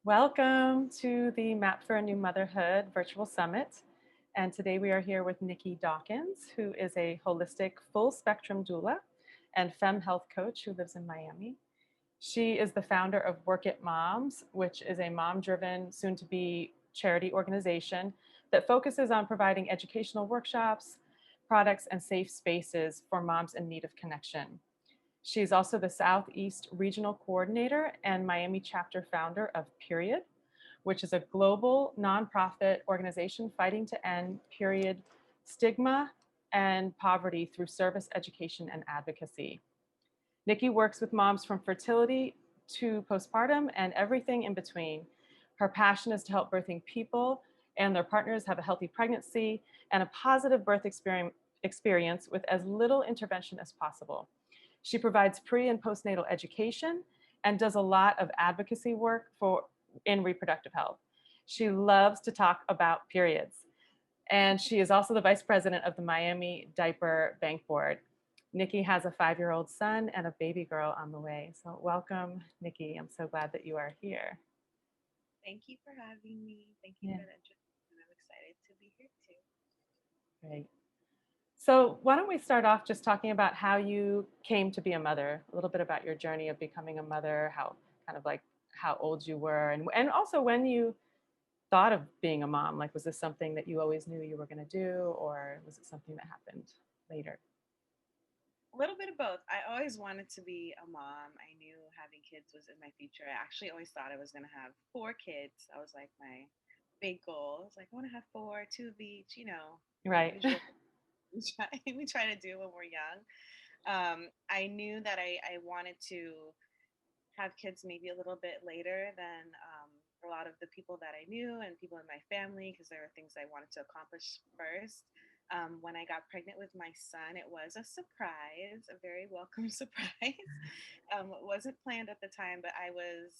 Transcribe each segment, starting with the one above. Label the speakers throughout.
Speaker 1: Welcome to the Map for a New Motherhood virtual summit. And today we are here with Nicky Dawkins, who is a holistic full spectrum doula and femme health coach who lives in Miami. She is the founder of Work It Moms, which is a mom driven, soon to be charity organization that focuses on providing educational workshops, products, and safe spaces for moms in need of connection. She's also the Southeast Regional Coordinator and Miami chapter founder of Period, which is a global nonprofit organization fighting to end period stigma and poverty through service, education, and advocacy. Nikki works with moms from fertility to postpartum and everything in between. Her passion is to help birthing people and their partners have a healthy pregnancy and a positive birth experience with as little intervention as possible. She provides pre and postnatal education and does a lot of advocacy work in reproductive health. She loves to talk about periods. And she is also the vice president of the Miami Diaper Bank board. Nikki has a 5-year-old son and a baby girl on the way. So welcome, Nikki. I'm so glad that you are here.
Speaker 2: Thank you for having me. Thank you
Speaker 1: Yeah,
Speaker 2: for the introduction. I'm excited to be here too.
Speaker 1: great. So why don't we start off just talking about how you came to be a mother, a little bit about your journey of becoming a mother, how kind of like how old you were, and also when you thought of being a mom. Like, was this something that you always knew you were going to do, or was it something that happened later?
Speaker 2: A little bit of both. I always wanted to be a mom. I knew having kids was in my future. I actually always thought I was going to have 4 kids. I was like my big goal. I was like, I want to have four, two of each, the
Speaker 1: Right.
Speaker 2: usual we try to do when we're young. I knew that I wanted to have kids maybe a little bit later than a lot of the people that I knew and people in my family because there were things I wanted to accomplish first. When I got pregnant with my son, it was a surprise, a very welcome surprise. It wasn't planned at the time, but I was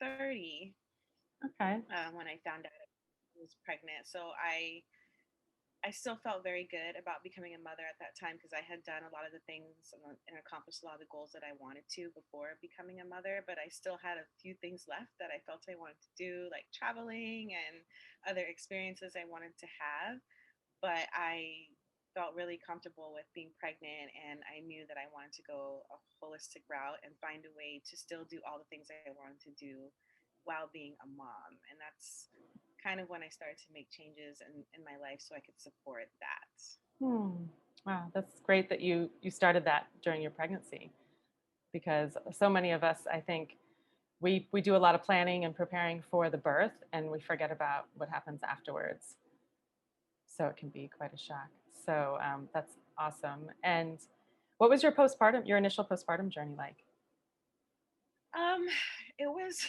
Speaker 2: 30
Speaker 1: Okay.
Speaker 2: when I found out I was pregnant. So I still felt very good about becoming a mother at that time because I had done a lot of the things and accomplished a lot of the goals that I wanted to before becoming a mother. But I still had a few things left that I felt I wanted to do, like traveling and other experiences I wanted to have. But I felt really comfortable with being pregnant, and I knew that I wanted to go a holistic route and find a way to still do all the things I wanted to do while being a mom. And that's kind of when I started to make changes in my life so I could support that.
Speaker 1: Hmm. Wow, that's great that you started that during your pregnancy, because so many of us, I think, we do a lot of planning and preparing for the birth, and we forget about what happens afterwards. So it can be quite a shock. So that's awesome. And what was your initial postpartum journey like?
Speaker 2: Um, it was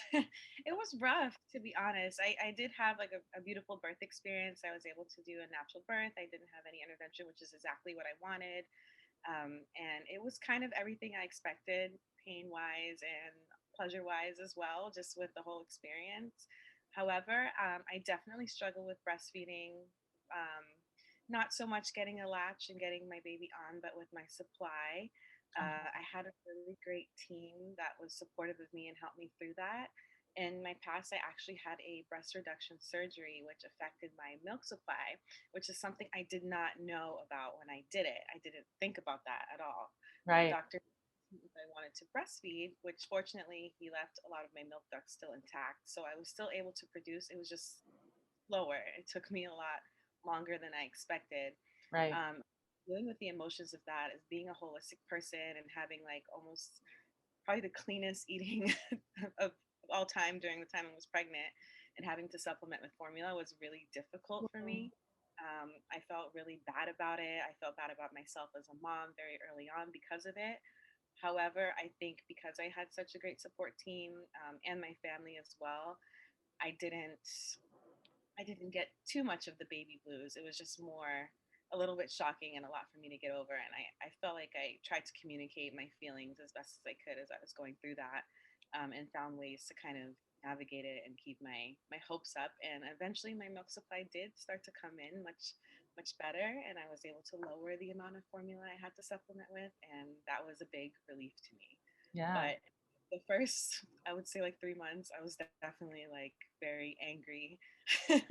Speaker 2: it was rough to be honest. I did have like a beautiful birth experience. I was able to do a natural birth. I didn't have any intervention, which is exactly what I wanted. And it was kind of everything I expected, pain wise and pleasure wise as well, just with the whole experience. However, I definitely struggle with breastfeeding. Um, Not so much getting a latch and getting my baby on, but with my supply. I had a really great team that was supportive of me and helped me through that. In my past, I actually had a breast reduction surgery, which affected my milk supply, which is something I did not know about when I did it. I didn't think about that at all. My
Speaker 1: Right.
Speaker 2: doctor, if I wanted to breastfeed, which fortunately he left a lot of my milk ducts still intact. So I was still able to produce. It was just slower. It took me a lot longer than I expected.
Speaker 1: Right.
Speaker 2: Um, Dealing with the emotions of that as being a holistic person and having like almost probably the cleanest eating of all time during the time I was pregnant and having to supplement with formula was really difficult for me. I felt really bad about it. I felt bad about myself as a mom very early on because of it. However, I think because I had such a great support team and my family as well, I didn't I didn't get too much of the baby blues. It was just more a little bit shocking and a lot for me to get over. And I felt like I tried to communicate my feelings as best as I could as I was going through that, and found ways to kind of navigate it and keep my hopes up. And eventually, my milk supply did start to come in much better, and I was able to lower the amount of formula I had to supplement with, and that was a big relief to me.
Speaker 1: Yeah.
Speaker 2: But the first, I would say like 3 months, I was definitely like very angry and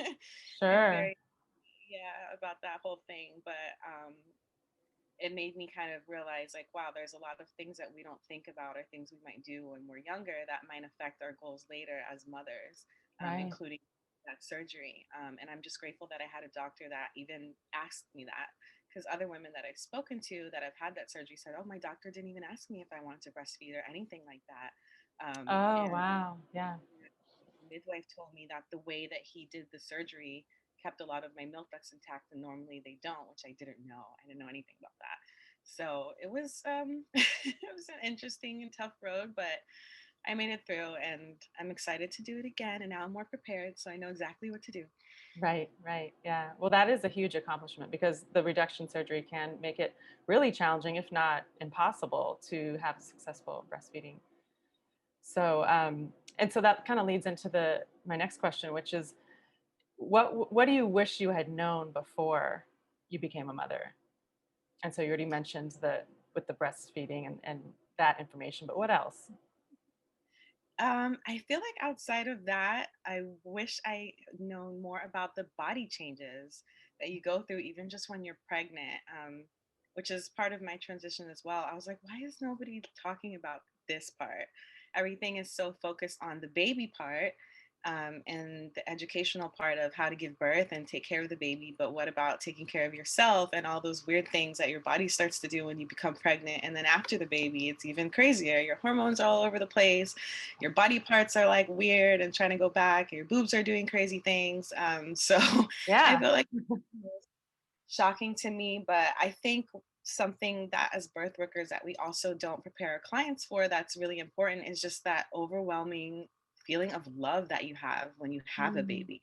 Speaker 1: Sure.
Speaker 2: very, yeah, about that whole thing. But it made me kind of realize like, wow, there's a lot of things that we don't think about or things we might do when we're younger that might affect our goals later as mothers,
Speaker 1: Right.
Speaker 2: including that surgery. And I'm just grateful that I had a doctor that even asked me that, because other women that I've spoken to that have had that surgery said, oh, my doctor didn't even ask me if I wanted to breastfeed or anything like that.
Speaker 1: Oh,
Speaker 2: And
Speaker 1: wow. Yeah.
Speaker 2: the midwife told me that the way that he did the surgery kept a lot of my milk ducts intact, and normally they don't, which I didn't know. I didn't know anything about that. So it was it was an interesting and tough road, but I made it through, and I'm excited to do it again. And now I'm more prepared, so I know exactly what to do.
Speaker 1: Right, right. Yeah. Well, that is a huge accomplishment because the reduction surgery can make it really challenging, if not impossible, to have successful breastfeeding. So, and so that kind of leads into my next question, which is, what do you wish you had known before you became a mother? And so you already mentioned the with the breastfeeding and that information, but what else?
Speaker 2: I feel like outside of that, I wish I known more about the body changes that you go through, even just when you're pregnant, which is part of my transition as well. I was like, why is nobody talking about this part? Everything is so focused on the baby part, and the educational part of how to give birth and take care of the baby. But what about taking care of yourself and all those weird things that your body starts to do when you become pregnant? And then after the baby, it's even crazier. Your hormones are all over the place. Your body parts are like weird and trying to go back. Your boobs are doing crazy things. So I
Speaker 1: Yeah.
Speaker 2: feel like it was shocking to me, but I think something that as birth workers that we also don't prepare our clients for that's really important is just that overwhelming feeling of love that you have when you have a
Speaker 1: Mm,
Speaker 2: baby.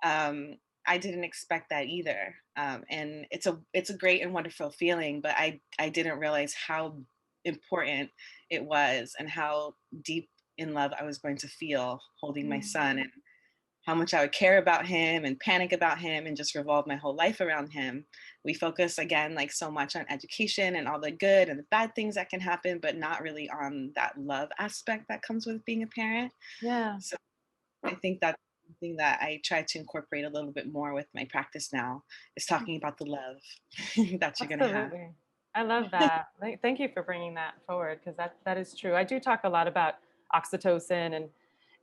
Speaker 2: um, I didn't expect that either, and it's a great and wonderful feeling. But I didn't realize how important it was and how deep in love I was going to feel holding my
Speaker 1: mm.
Speaker 2: son, and how much I would care about him and panic about him and just revolve my whole life around him. We focus again like so much on education and all the good and the bad things that can happen, but not really on that love aspect that comes with being a parent.
Speaker 1: Yeah.
Speaker 2: So I think that's something that I try to incorporate a little bit more with my practice now, is talking about the love that you're gonna have.
Speaker 1: Absolutely. I love that. Thank you for bringing that forward because that is true. I do talk a lot about oxytocin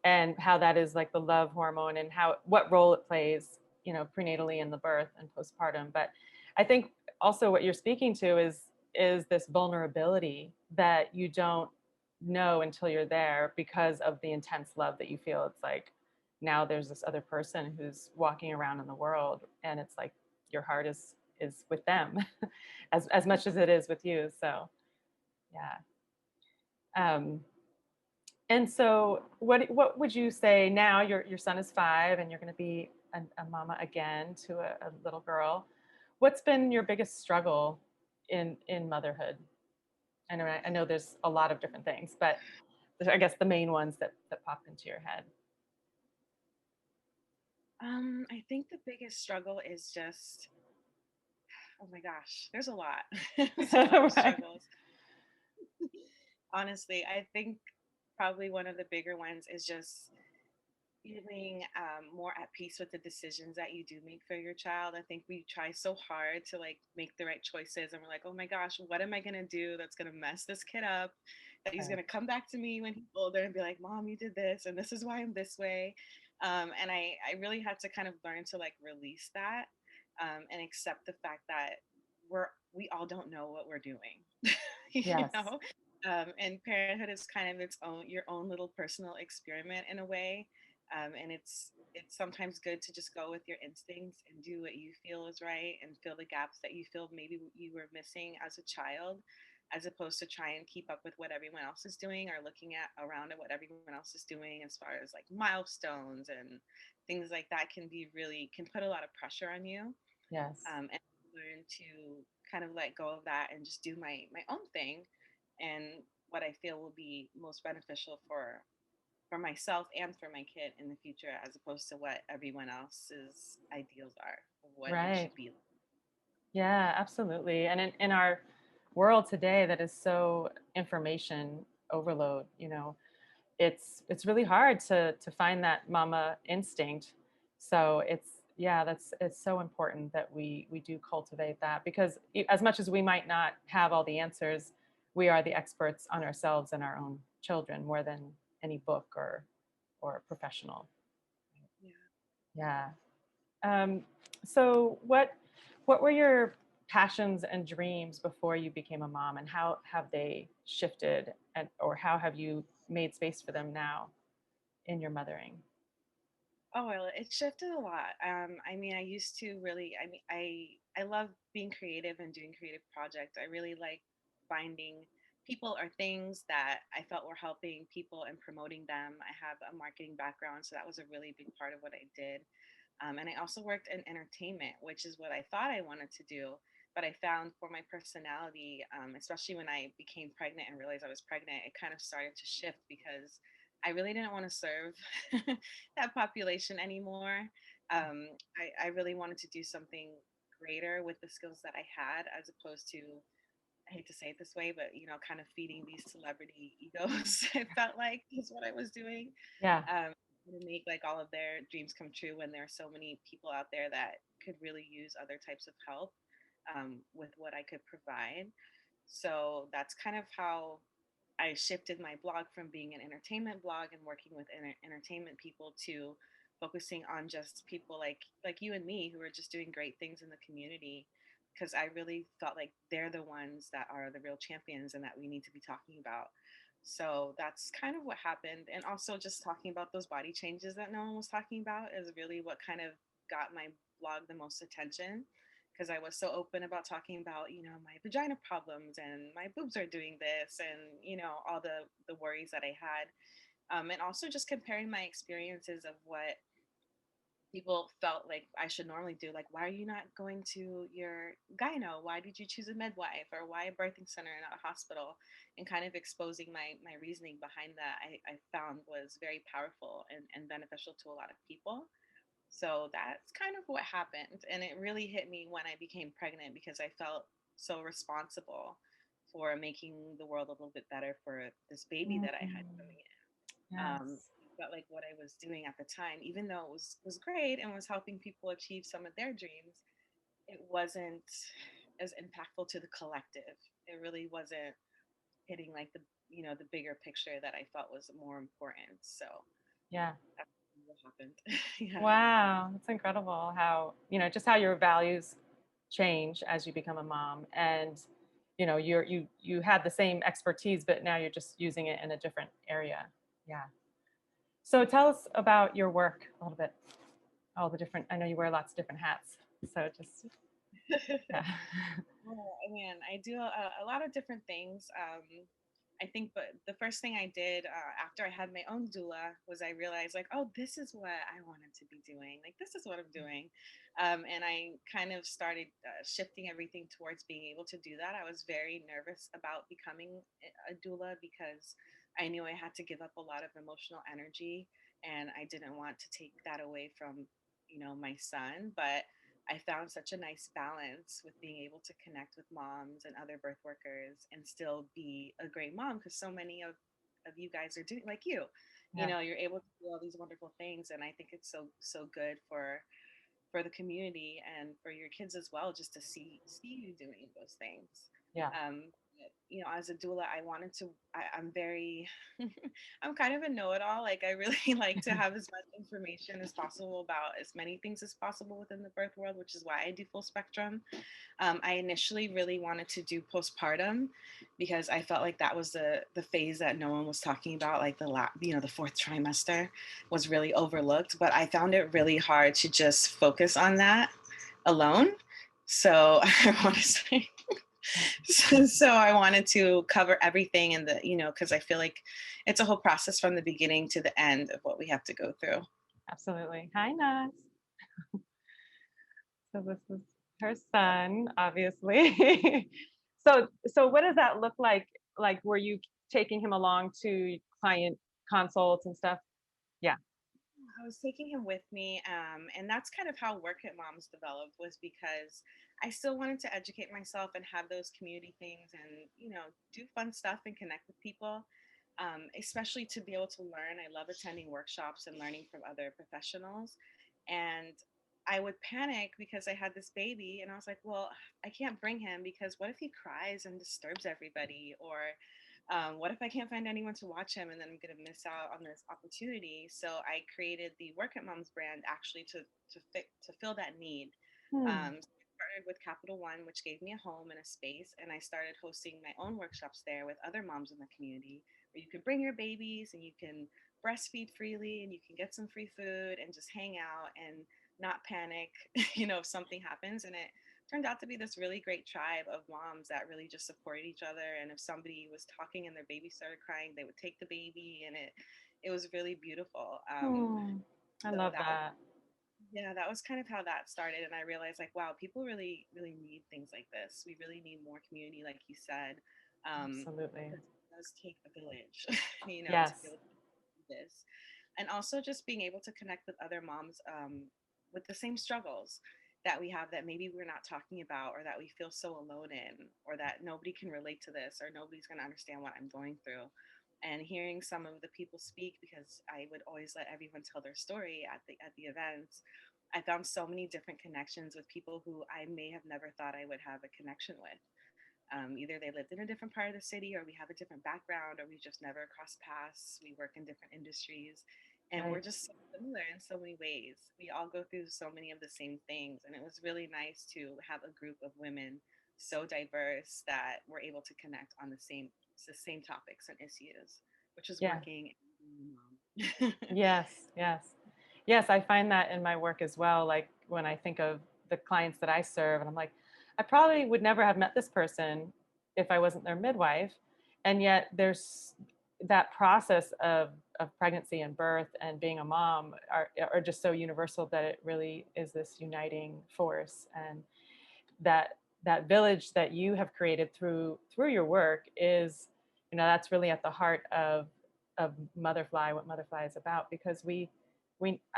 Speaker 1: and how that is like the love hormone and how what role it plays, prenatally in the birth and postpartum. But I think also what you're speaking to is this vulnerability that you don't know until you're there because of the intense love that you feel. It's like now there's this other person who's walking around in the world and it's like your heart is with them as much as it is with you. So yeah. Um, and so, what would you say now? Your son is 5, and you're going to be a mama again to a little girl. What's been your biggest struggle in motherhood? I know there's a lot of different things, but I guess the main ones that pop into your head.
Speaker 2: I think the biggest struggle is just, oh my gosh, there's a lot. There's a lot of
Speaker 1: Right.
Speaker 2: struggles. Honestly, I think probably one of the bigger ones is just feeling more at peace with the decisions that you do make for your child. I think we try so hard to like make the right choices, and we're like, oh my gosh, what am I gonna do that's gonna mess this kid up? That he's
Speaker 1: Right.
Speaker 2: gonna come back to me when he's older and be like, Mom, you did this, and this is why I'm this way. And I really had to kind of learn to like release that, and accept the fact that we all don't know what we're doing, you
Speaker 1: Yes.
Speaker 2: know. And parenthood is kind of its own your own little personal experiment in a way, and it's sometimes good to just go with your instincts and do what you feel is right and fill the gaps that you feel maybe you were missing as a child, as opposed to try and keep up with what everyone else is doing or looking at around at what everyone else is doing as far as like milestones and things like that can put a lot of pressure on you.
Speaker 1: Yes.
Speaker 2: And learn to kind of let go of that and just do my own thing, and what I feel will be most beneficial for myself and for my kid in the future, as opposed to what everyone else's ideals are of what it
Speaker 1: Right.
Speaker 2: should be.
Speaker 1: Yeah, absolutely. And in our world today that is so information overload, it's really hard to find that mama instinct. So it's so important that we do cultivate that, because as much as we might not have all the answers, we are the experts on ourselves and our own children more than any book or professional.
Speaker 2: Yeah.
Speaker 1: Yeah. Um, so what were your passions and dreams before you became a mom, and how have they shifted, and or how have you made space for them now in your mothering?
Speaker 2: Oh, well, it shifted a lot. I mean, I used to really, I mean, I love being creative and doing creative projects. I really like finding people or things that I felt were helping people and promoting them. I have a marketing background, so that was a really big part of what I did. And I also worked in entertainment, which is what I thought I wanted to do. But I found for my personality, especially when I became pregnant and realized I was pregnant, it kind of started to shift because I really didn't want to serve that population anymore. I really wanted to do something greater with the skills that I had, as opposed to, I hate to say it this way, but kind of feeding these celebrity egos. It felt like is what I was doing.
Speaker 1: Yeah.
Speaker 2: Um, to make like all of their dreams come true when there are so many people out there that could really use other types of help with what I could provide. So that's kind of how I shifted my blog from being an entertainment blog and working with entertainment people to focusing on just people like you and me who are just doing great things in the community, because I really felt like they're the ones that are the real champions and that we need to be talking about. So that's kind of what happened. And also just talking about those body changes that no one was talking about is really what kind of got my blog the most attention, because I was so open about talking about, my vagina problems and my boobs are doing this and, all the worries that I had. And also just comparing my experiences of what people felt like I should normally do. Like, why are you not going to your gyno? Why did you choose a midwife, or why a birthing center and not a hospital? And kind of exposing my reasoning behind that, I found was very powerful and beneficial to a lot of people. So that's kind of what happened. And it really hit me when I became pregnant, because I felt so responsible for making the world a little bit better for this baby that I had
Speaker 1: Mm,
Speaker 2: coming in.
Speaker 1: yes.
Speaker 2: Felt like what I was doing at the time, even though it was great and was helping people achieve some of their dreams, it wasn't as impactful to the collective. It really wasn't hitting like the bigger picture that I felt was more important. So
Speaker 1: Yeah.
Speaker 2: that's what happened. Yeah.
Speaker 1: Wow, that's incredible how, just how your values change as you become a mom, and you had the same expertise, but now you're just using it in a different area. Yeah. So tell us about your work a little bit. All the different, I know you wear lots of different hats. So just, yeah.
Speaker 2: Oh, man, I do a lot of different things. I think, but the first thing I did after I had my own doula was I realized, like, oh, this is what I wanted to be doing. Like, this is what I'm doing. And I kind of started shifting everything towards being able to do that. I was very nervous about becoming a doula because I knew I had to give up a lot of emotional energy, and I didn't want to take that away from, my son. But I found such a nice balance with being able to connect with moms and other birth workers and still be a great mom, because so many of you guys are doing like
Speaker 1: Yeah.
Speaker 2: you're able to do all these wonderful things. And I think it's so good for the community and for your kids as well, just to see you doing those things.
Speaker 1: Yeah.
Speaker 2: As a doula, I wanted to. I'm very, I'm kind of a know-it-all. Like, I really like to have as much information as possible about as many things as possible within the birth world, which is why I do full spectrum. I initially really wanted to do postpartum because I felt like that was the phase that no one was talking about, like the fourth trimester was really overlooked. But I found it really hard to just focus on that alone. So I want to say, so I wanted to cover everything in because I feel like it's a whole process from the beginning to the end of what we have to go through.
Speaker 1: Absolutely. Hi, Nas. So this is her son, obviously. So what does that look like? Like, were you taking him along to client consults and stuff? Yeah.
Speaker 2: I was taking him with me, and that's kind of how Work at Moms developed, was because I still wanted to educate myself and have those community things and do fun stuff and connect with people. especially to be able to learn. I love attending workshops and learning from other professionals. And I would panic because I had this baby, and I was like, well, I can't bring him because what if he cries and disturbs everybody? Or what if I can't find anyone to watch him and then I'm going to miss out on this opportunity? So I created the Work at Moms brand actually to fill that need.
Speaker 1: Hmm.
Speaker 2: So I partnered with Capital One, which gave me a home and a space, and I started hosting my own workshops there with other moms in the community where you can bring your babies and you can breastfeed freely and you can get some free food and just hang out and not panic, if something happens. And it turned out to be this really great tribe of moms that really just supported each other. And if somebody was talking and their baby started crying, they would take the baby, and it was really beautiful.
Speaker 1: Hmm. I
Speaker 2: So
Speaker 1: love
Speaker 2: that was,
Speaker 1: that.
Speaker 2: yeah, that was kind of how that started. And I realized, like, wow, people really really need things like this. We really need more community, like you said,
Speaker 1: Absolutely.
Speaker 2: because it does take a village, to be
Speaker 1: Yes.
Speaker 2: able to do this. And also just being able to connect with other moms, with the same struggles that we have, that maybe we're not talking about, or that we feel so alone in, or that nobody can relate to this, or nobody's going to understand what I'm going through. And hearing some of the people speak, because I would always let everyone tell their story at the events, I found so many different connections with people who I may have never thought I would have a connection with. Either they lived in a different part of the city, or we have a different background, or we just never crossed paths. We work in different industries, and we're
Speaker 1: Right.
Speaker 2: just so similar in so many ways. We all go through so many of the same things, and it was really nice to have a group of women so diverse that we're able to connect on the same topics and issues, which is
Speaker 1: Yeah.
Speaker 2: working and being a mom.
Speaker 1: Yes. Yes. Yes. I find that in my work as well. Like when I think of the clients that I serve, and I'm like, I probably would never have met this person if I wasn't their midwife. And yet there's that process of pregnancy and birth and being a mom are just so universal that it really is this uniting force. And that village that you have created through your work is, that's really at the heart of Motherfly, what Motherfly is about, because we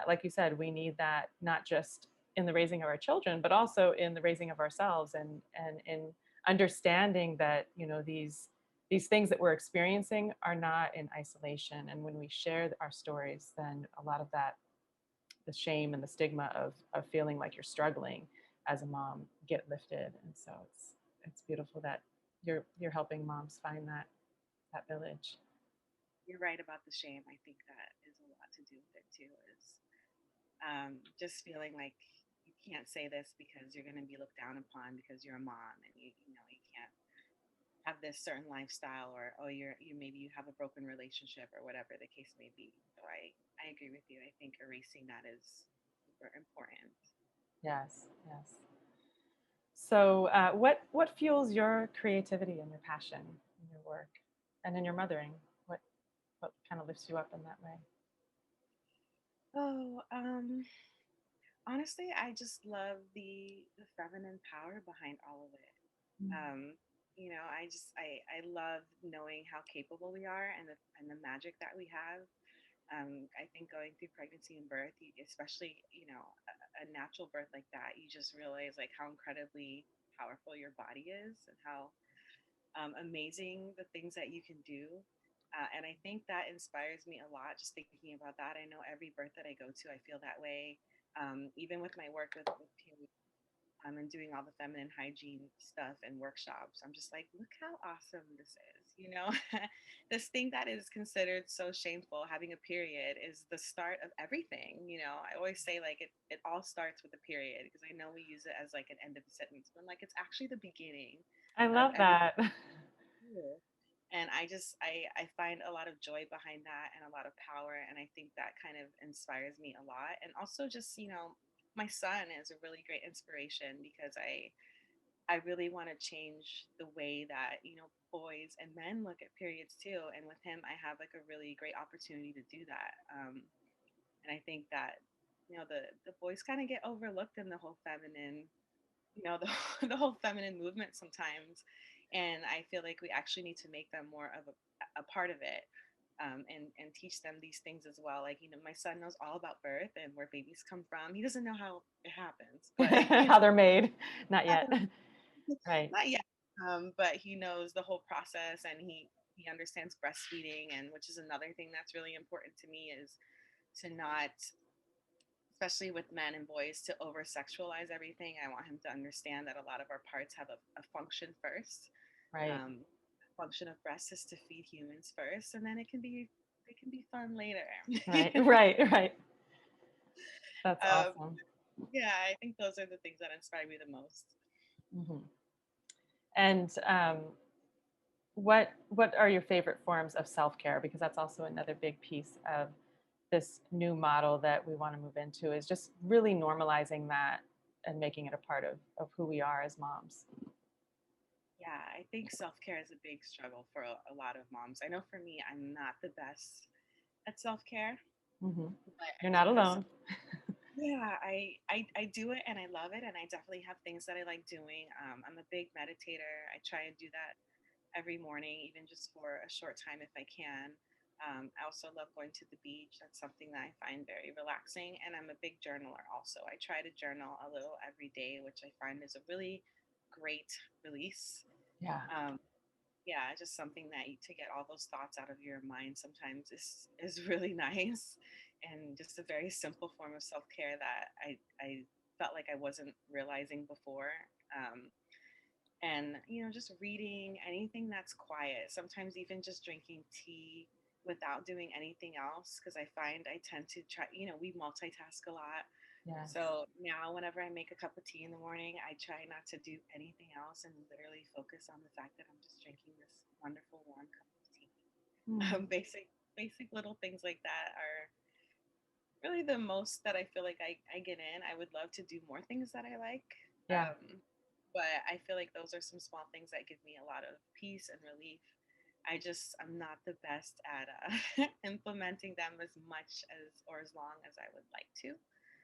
Speaker 1: like you said, we need that not just in the raising of our children, but also in the raising of ourselves, and in understanding that these things that we're experiencing are not in isolation. And when we share our stories, then a lot of that, the shame and the stigma of feeling like you're struggling as a mom, get lifted. And so it's beautiful that you're helping moms find that village.
Speaker 2: You're right about the shame. I think that is a lot to do with it too. Is just feeling like you can't say this because you're going to be looked down upon because you're a mom, and you can't have this certain lifestyle, or oh, you maybe you have a broken relationship, or whatever the case may be. So I agree with you. I think erasing that is super important.
Speaker 1: Yes, yes. So what fuels your creativity and your passion in your work and in your mothering? What kind of lifts you up in that way?
Speaker 2: Oh, honestly, I just love the feminine power behind all of it. Um, I love knowing how capable we are, and the magic that we have. I think going through pregnancy and birth, especially a natural birth like that, you just realize like how incredibly powerful your body is, and how amazing the things that you can do. And I think that inspires me a lot just thinking about that. I know every birth that I go to, I feel that way. Even with my work with period, and doing all the feminine hygiene stuff and workshops, I'm just like, look how awesome this is. This thing that is considered so shameful, having a period, is the start of everything. I always say like it all starts with a period, because I know we use it as like an end of a sentence, but like it's actually the beginning
Speaker 1: I
Speaker 2: of
Speaker 1: love
Speaker 2: everything.
Speaker 1: that.
Speaker 2: And I find a lot of joy behind that, and a lot of power, and I think that kind of inspires me a lot. And also just my son is a really great inspiration, because I really want to change the way that boys and men look at periods too. And with him, I have like a really great opportunity to do that. And I think that the boys kind of get overlooked in the whole feminine, the the whole feminine movement sometimes. And I feel like we actually need to make them more of a part of it, and teach them these things as well. Like, my son knows all about birth and where babies come from. He doesn't know how it happens, but
Speaker 1: How they're made. Not yet. Right.
Speaker 2: not yet. But he knows the whole process, and he understands breastfeeding, and which is another thing that's really important to me, is to not, especially with men and boys, to over sexualize everything. I want him to understand that a lot of our parts have a function first.
Speaker 1: Right.
Speaker 2: Function of breast is to feed humans first, and then it can be fun later.
Speaker 1: Right. Right. Right. That's
Speaker 2: um,
Speaker 1: awesome.
Speaker 2: yeah, I think those are the things that inspire me the most.
Speaker 1: Hmm. And what are your favorite forms of self-care? Because that's also another big piece of this new model that we want to move into, is just really normalizing that and making it a part of who we are as moms.
Speaker 2: Yeah, I think self-care is a big struggle for a lot of moms. I know for me, I'm not the best at self-care,
Speaker 1: Hmm.
Speaker 2: but I
Speaker 1: You're not
Speaker 2: think that's
Speaker 1: alone.
Speaker 2: yeah, I do it and I love it, and I definitely have things that I like doing. I'm a big meditator. I try and do that every morning, even just for a short time if I can. I also love going to the beach. That's something that I find very relaxing. And I'm a big journaler also. I try to journal a little every day, which I find is a really great release.
Speaker 1: Yeah.
Speaker 2: Um, yeah, just something that to get all those thoughts out of your mind sometimes is really nice, and just a very simple form of self care that I felt like I wasn't realizing before. And just reading anything that's quiet, sometimes even just drinking tea without doing anything else, because I find I tend to try, we multitask a lot.
Speaker 1: Yes.
Speaker 2: So now whenever I make a cup of tea in the morning, I try not to do anything else and literally focus on the fact that I'm just drinking this wonderful warm cup of tea.
Speaker 1: Mm.
Speaker 2: Basic little things like that are really the most that I feel like I get in. I would love to do more things that I like.
Speaker 1: Yeah.
Speaker 2: But I feel like those are some small things that give me a lot of peace and relief. I'm not the best at implementing them as much as or as long as I would like to.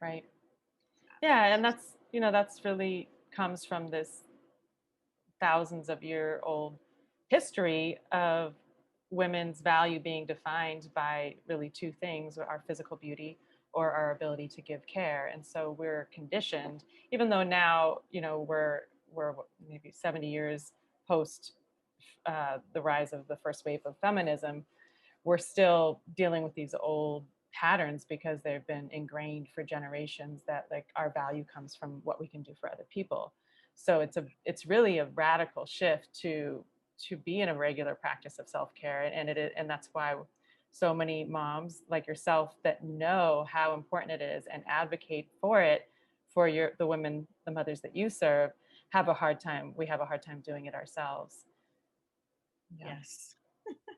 Speaker 1: Right.
Speaker 2: So
Speaker 1: Yeah,
Speaker 2: it's
Speaker 1: and
Speaker 2: just
Speaker 1: that's really comes from this thousands of year old history of women's value being defined by really two things: our physical beauty or our ability to give care. And so we're conditioned, even though now, we're maybe 70 years post the rise of the first wave of feminism, we're still dealing with these old patterns because they've been ingrained for generations, that like our value comes from what we can do for other people. So it's really a radical shift to be in a regular practice of self-care, and that's why so many moms like yourself that know how important it is and advocate for it for the women, the mothers that you serve, we have a hard time doing it ourselves. Yeah.
Speaker 2: yes.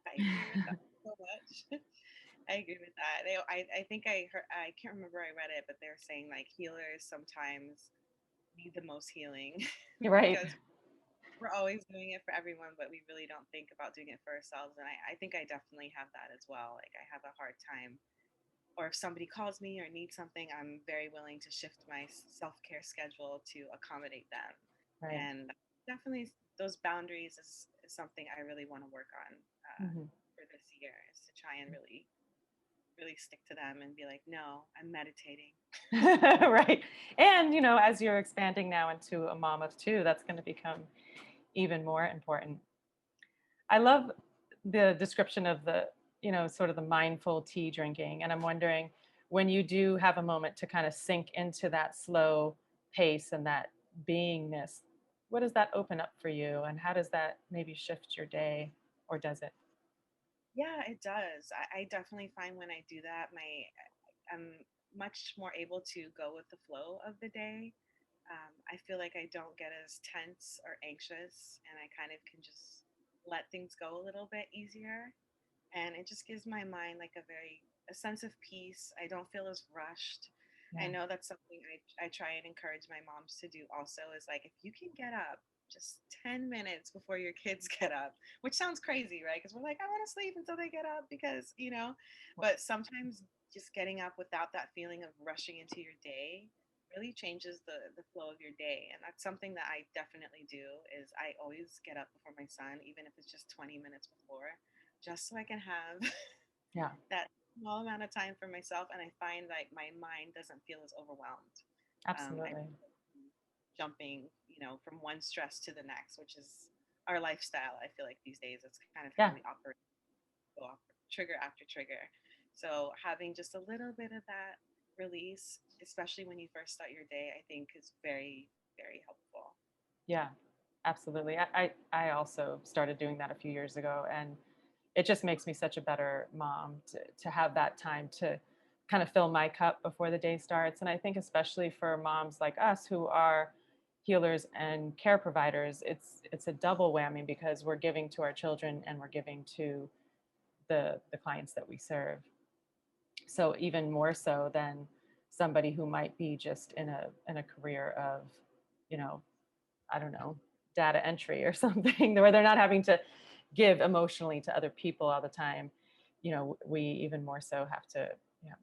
Speaker 2: I agree with that so much. I agree with that. I think I heard, I can't remember where I read it, but they're saying like healers sometimes need the most healing
Speaker 1: You're right.
Speaker 2: because we're always doing it for everyone, but we really don't think about doing it for ourselves. And I think I definitely have that as well. Like I have a hard time, or if somebody calls me or needs something, I'm very willing to shift my self care schedule to accommodate them.
Speaker 1: Right.
Speaker 2: And definitely those boundaries is something I really want to work on
Speaker 1: Hmm.
Speaker 2: for this year, is to try and really stick to them and be like, no, I'm meditating.
Speaker 1: Right. And, as you're expanding now into a mom of two, that's going to become even more important. I love the description of sort of the mindful tea drinking. And I'm wondering, when you do have a moment to kind of sink into that slow pace and that beingness, what does that open up for you? And how does that maybe shift your day, or does it?
Speaker 2: Yeah, it does. I definitely find when I do that, I'm much more able to go with the flow of the day. I feel like I don't get as tense or anxious, and I kind of can just let things go a little bit easier. And it just gives my mind like a sense of peace. I don't feel as rushed. I
Speaker 1: Yeah.
Speaker 2: know that's something I try and encourage my moms to do also, is like, if you can get up just 10 minutes before your kids get up, which sounds crazy, right? Because we're like, I want to sleep until they get up because, but sometimes just getting up without that feeling of rushing into your day really changes the flow of your day. And that's something that I definitely do, is I always get up before my son, even if it's just 20 minutes before, just so I can have
Speaker 1: Yeah.
Speaker 2: that small amount of time for myself. And I find like my mind doesn't feel as overwhelmed. I
Speaker 1: Absolutely.
Speaker 2: jumping, from one stress to the next, which is our lifestyle. I feel like these days it's kind of how
Speaker 1: Yeah.
Speaker 2: we operate, go off trigger after trigger. So having just a little bit of that release, especially when you first start your day, I think is very, very helpful.
Speaker 1: Yeah, absolutely. I also started doing that a few years ago, and it just makes me such a better mom to have that time to kind of fill my cup before the day starts. And I think especially for moms like us who are healers and care providers, it's a double whammy because we're giving to our children and we're giving to the clients that we serve. So even more so than somebody who might be just in a career of, you know, I don't know, data entry or something where they're not having to give emotionally to other people all the time. You know, we even more so have to,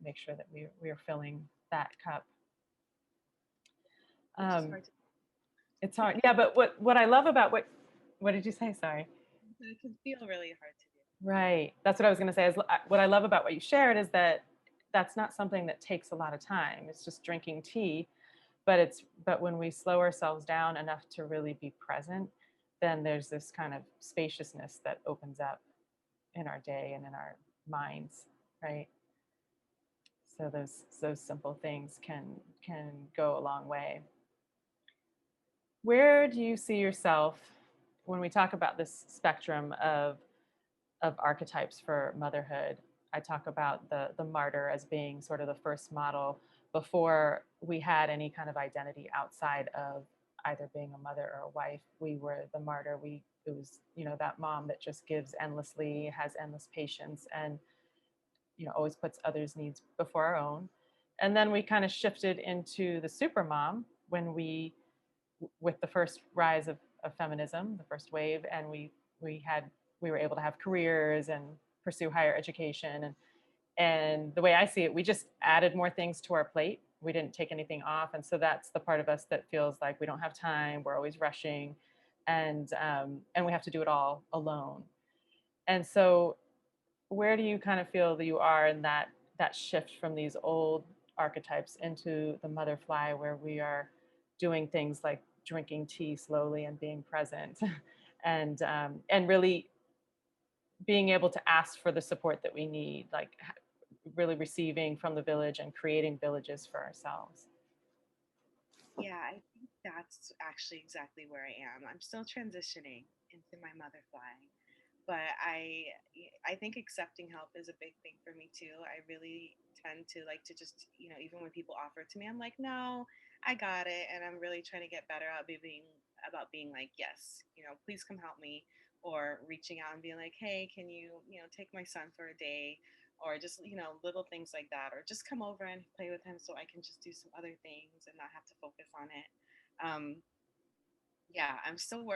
Speaker 1: make sure that we are filling that cup.
Speaker 2: Which is
Speaker 1: Um,
Speaker 2: hard to
Speaker 1: it's hard. Yeah, but what I love about what did you say? Sorry.
Speaker 2: it can feel really hard to do.
Speaker 1: Right. That's what I was going to say. Is what I love about what you shared is that that's not something that takes a lot of time. It's just drinking tea, but when we slow ourselves down enough to really be present, then there's this kind of spaciousness that opens up in our day and in our minds, right? So those simple things can go a long way. Where do you see yourself when we talk about this spectrum of archetypes for motherhood? I talk about the martyr as being sort of the first model before we had any kind of identity outside of either being a mother or a wife. We were the martyr. It was, that mom that just gives endlessly, has endless patience, and always puts others' needs before our own. And then we kind of shifted into the super mom when with the first rise of feminism, the first wave, and we had we were able to have careers and pursue higher education, and the way I see it, we just added more things to our plate. We didn't take anything off, and so that's the part of us that feels like we don't have time. We're always rushing, and we have to do it all alone. And so, where do you kind of feel that you are in that shift from these old archetypes into the mother fly, where we are doing things like drinking tea slowly and being present, and really being able to ask for the support that we need, like really receiving from the village and creating villages for ourselves.
Speaker 2: Yeah, I think that's actually exactly where I am. I'm still transitioning into my mother flying, but I think accepting help is a big thing for me too. I really tend to like to just, even when people offer it to me, I'm like, no, I got it, and I'm really trying to get better at being like, yes, please come help me, or reaching out and being like, hey, can you, take my son for a day, or just, little things like that, or just come over and play with him so I can just do some other things and not have to focus on it. Um, yeah, I'm still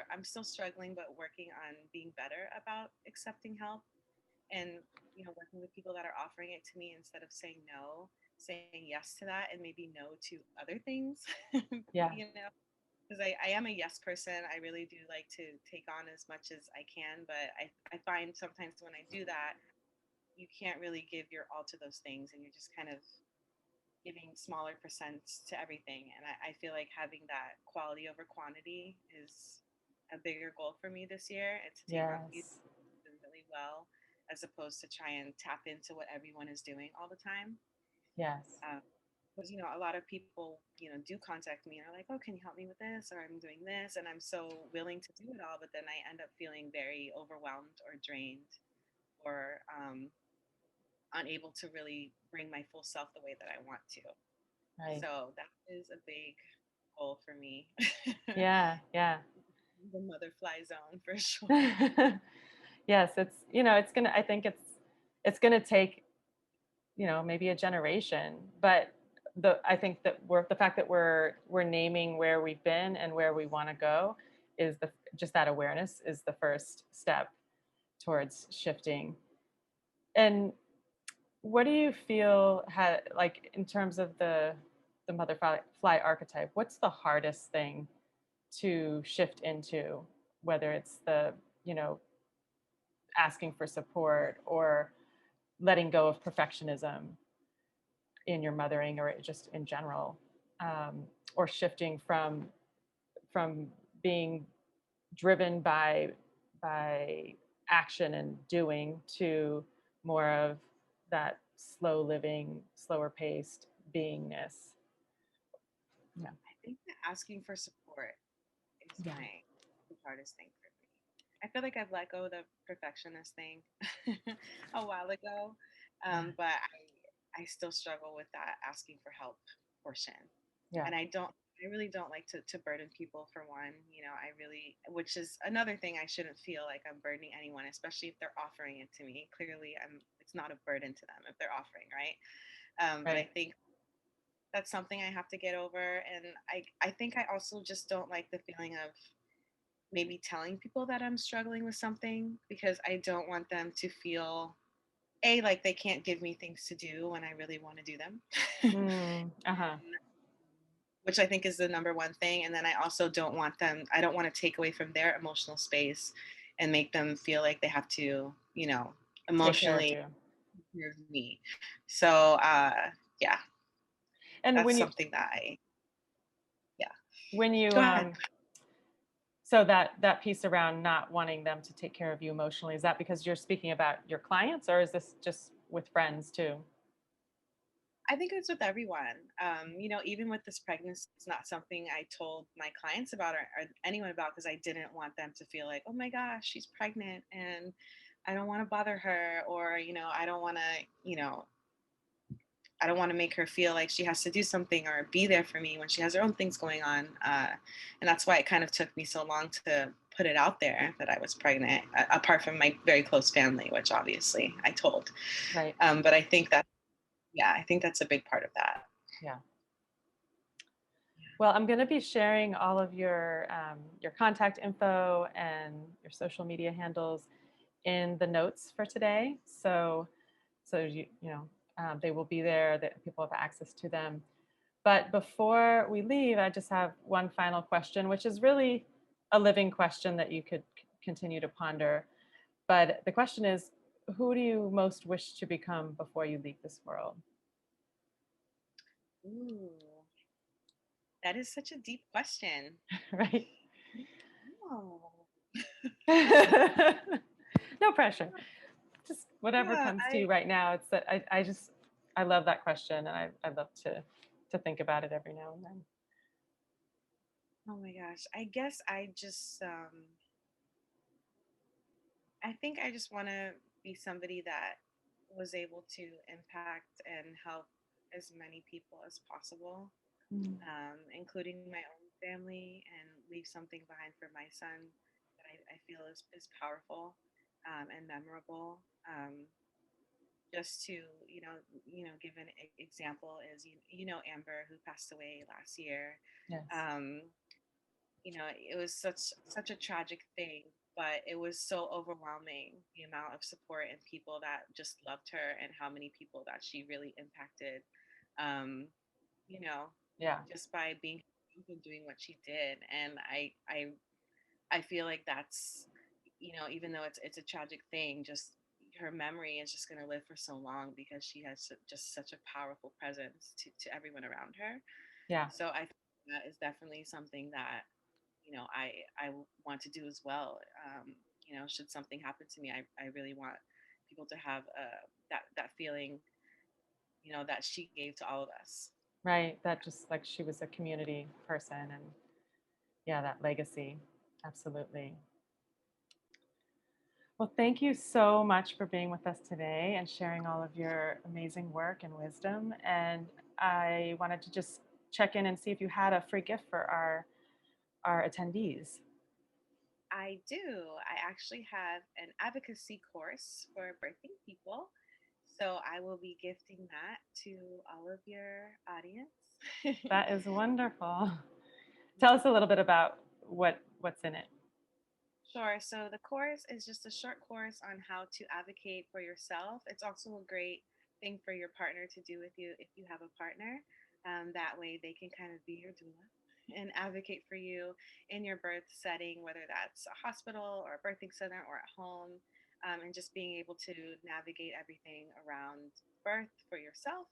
Speaker 2: struggling, but working on being better about accepting help, and working with people that are offering it to me instead of saying no, saying yes to that, and maybe no to other things.
Speaker 1: Yeah.
Speaker 2: Because I am a yes person. I really do like to take on as much as I can, but I find sometimes when I do that, you can't really give your all to those things, and you're just kind of giving smaller percents to everything. And I feel like having that quality over quantity is a bigger goal for me this year, and to take on these
Speaker 1: Yes.
Speaker 2: really well, as opposed to try and tap into what everyone is doing all the time.
Speaker 1: Yes.
Speaker 2: Because a lot of people do contact me and are like, oh, can you help me with this, or I'm doing this, and I'm so willing to do it all, but then I end up feeling very overwhelmed or drained, or unable to really bring my full self the way that I want to.
Speaker 1: Right.
Speaker 2: So that is a big goal for me.
Speaker 1: Yeah. Yeah.
Speaker 2: The mother fly zone for sure.
Speaker 1: Yes, it's gonna. I think it's gonna take maybe a generation, but I think that the fact that we're naming where we've been and where we want to go is just that awareness is the first step towards shifting. And what do you feel like in terms of the mother fly archetype? What's the hardest thing to shift into, whether it's the you know asking for support or letting go of perfectionism in your mothering or just in general, or shifting from being driven by action and doing to more of that slow living, slower paced beingness. Yeah.
Speaker 2: I think that asking for support is
Speaker 1: Yeah.
Speaker 2: the hardest thing for me. I feel like I've let go of the perfectionist thing a while ago,
Speaker 1: Yeah.
Speaker 2: but I still struggle with that asking for help portion.
Speaker 1: Yeah.
Speaker 2: And I really don't like to burden people for one. I really, which is another thing, I shouldn't feel like I'm burdening anyone, especially if they're offering it to me. Clearly, it's not a burden to them if they're offering, right? But I
Speaker 1: Right.
Speaker 2: think that's something I have to get over. And I think I also just don't like the feeling of maybe telling people that I'm struggling with something, because I don't want them to feel like they can't give me things to do when I really want to do them.
Speaker 1: Uh-huh.
Speaker 2: Which I think is the number one thing. And then I also I don't want to take away from their emotional space and make them feel like they have to,
Speaker 1: Take care of
Speaker 2: emotionally
Speaker 1: you.
Speaker 2: take care of me. So, yeah,
Speaker 1: And
Speaker 2: that's something that yeah,
Speaker 1: when you
Speaker 2: go ahead.
Speaker 1: so that piece around not wanting them to take care of you emotionally, is that because you're speaking about your clients, or is this just with friends too?
Speaker 2: I think it's with everyone. Even with this pregnancy, it's not something I told my clients about, or anyone about, because I didn't want them to feel like, oh my gosh, she's pregnant and I don't want to bother her, or, I don't want to make her feel like she has to do something or be there for me when she has her own things going on. And that's why it kind of took me so long to put it out there that I was pregnant, apart from my very close family, which obviously I told.
Speaker 1: Right.
Speaker 2: But I think that's a big part of that.
Speaker 1: Yeah. Well, I'm going to be sharing all of your contact info and your social media handles in the notes for today. So they will be there. That people have access to them. But before we leave, I just have one final question, which is really a living question that you could continue to ponder. But the question is, who do you most wish to become before you leave this world?
Speaker 2: Ooh, that is such a deep question.
Speaker 1: Right?
Speaker 2: Oh,
Speaker 1: No pressure. Just whatever
Speaker 2: yeah,
Speaker 1: comes to you right now. It's that I love that question, and I love to think about it every now and then.
Speaker 2: oh my gosh. I guess I think I just want to be somebody that was able to impact and help as many people as possible,
Speaker 1: Mm.
Speaker 2: including my own family, and leave something behind for my son that I feel is powerful, and memorable. Just to give an example is Amber, who passed away last year.
Speaker 1: Yes.
Speaker 2: Um, it was such a tragic thing, but it was so overwhelming, the amount of support and people that just loved her, and how many people that she really impacted, um, you know
Speaker 1: Yeah.
Speaker 2: just by being and doing what she did. And I feel like that's, even though it's a tragic thing, just her memory is just going to live for so long, because she has just such a powerful presence to everyone around her.
Speaker 1: Yeah.
Speaker 2: So I think that is definitely something that, I want to do as well. Should something happen to me, I really want people to have that feeling, that she gave to all of us.
Speaker 1: Right. That just like she was a community person, and yeah, that legacy. Absolutely. Well, thank you so much for being with us today and sharing all of your amazing work and wisdom. And I wanted to just check in and see if you had a free gift for our attendees.
Speaker 2: I do. I actually have an advocacy course for birthing people. So I will be gifting that to all of your audience.
Speaker 1: That is wonderful. Tell us a little bit about what's in it.
Speaker 2: Sure. So the course is just a short course on how to advocate for yourself. It's also a great thing for your partner to do with you if you have a partner. That way they can kind of be your doula and advocate for you in your birth setting, whether that's a hospital or a birthing center or at home, and just being able to navigate everything around birth for yourself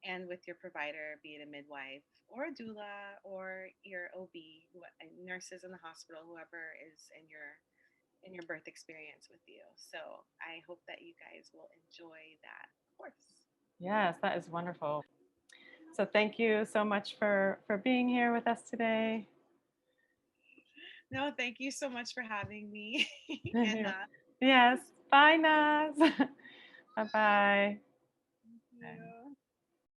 Speaker 2: and with your provider, be it a midwife or a doula or your OB, nurses in the hospital, whoever is in your birth experience with you. So I hope that you guys will enjoy that course.
Speaker 1: Yes, that is wonderful. So thank you so much for being here with us today.
Speaker 2: No, thank you so much for having me. And
Speaker 1: Yes. Bye, Naz. Bye bye.
Speaker 2: thank you.